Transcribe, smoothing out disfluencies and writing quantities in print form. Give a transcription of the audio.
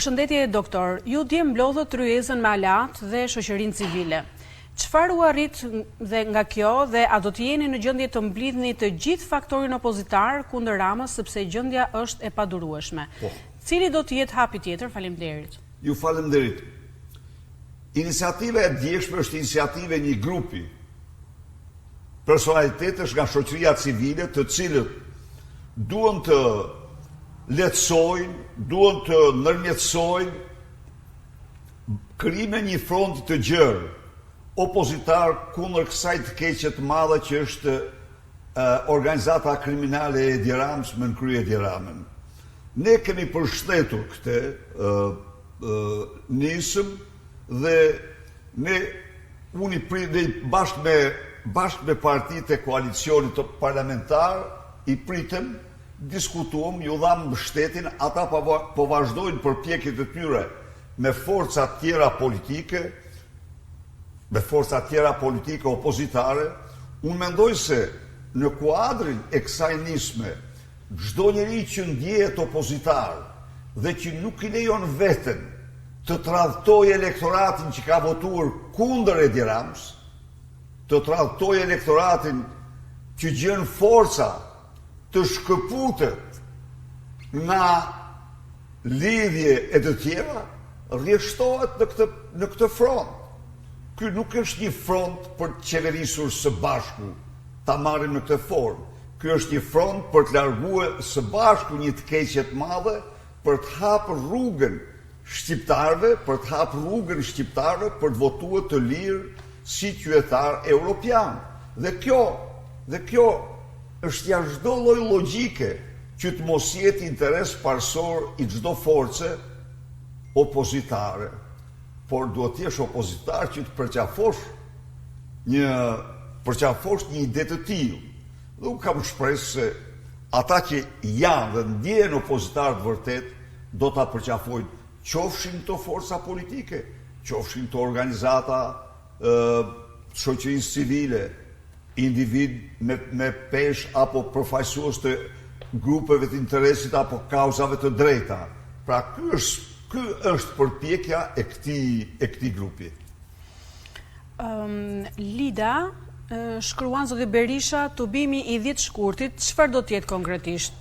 Shëndetje, doktor. Ju dje mblodhët ryezën me alat dhe shoqërinë civile. Çfarë u arrit dhe nga kjo dhe a do të jeni në gjendje të mblidhni të gjithë faktorin opozitar kundër Ramës sepse gjendja është e padurueshme? Cili do të jetë hapi tjetër? Faleminderit. Ju faleminderit. Iniciativa e djeshme është iniciative një grupi personalitetesh nga shoqëria civile, të cilët duan të lehtësojnë, duan të ndërmjetësojnë krijimin një front të gjerë opozitar kundër kësaj të keqe të madhe që është organizata kriminale e Edi Ramës me nënkrye Edi Ramën. Ne kemi përshtatur këtë nisëm dhe unë bashkë me partitë e koalicionit parlamentar i pritëm, diskutuam, ju dham mbështetin, ata po vazhdojnë përpjekjet e tyre me forca tjera politike opozitare. Unë mendoj se në kuadrin e kësaj nisme, çdo njeri që ndjehet opozitar dhe që nuk i lejon veten të tradhtojë elektoratin që ka votuar kundër Edi Ramës, të tradhtojë elektoratin që gjen forca të shkëputet nga lidhje e të tjera, rrjeshtohet në këtë front. Ky nuk është një front për të qeverisur së bashku, ta marrim në këtë formë. Ky është një front për të larguar së bashku një të keqe të madhe, për të hapur rrugën shqiptarëve, për të votuar të lirë si qytetar evropian. Dhe kjo është jashtë çdo lloj logjike që të mos jetë interes parsor i çdo force opozitare. Por duhet të jesh opozitar që të përqafosh një ide të tillë. Dhe unë kam shpresë se ata që janë dhe ndjehen opozitar të vërtet do ta përqafojnë, qofshin të forca politike, qofshin të organizata shoqërisë civile, individ me pesh apo përfaqësues të grupeve të interesit apo kauzave të drejta. Pra ky është përpjekja e këtij grupi. Lida shkruan zoti Berisha, tubimi i 10 shkurtit, çfarë do të jetë konkretisht?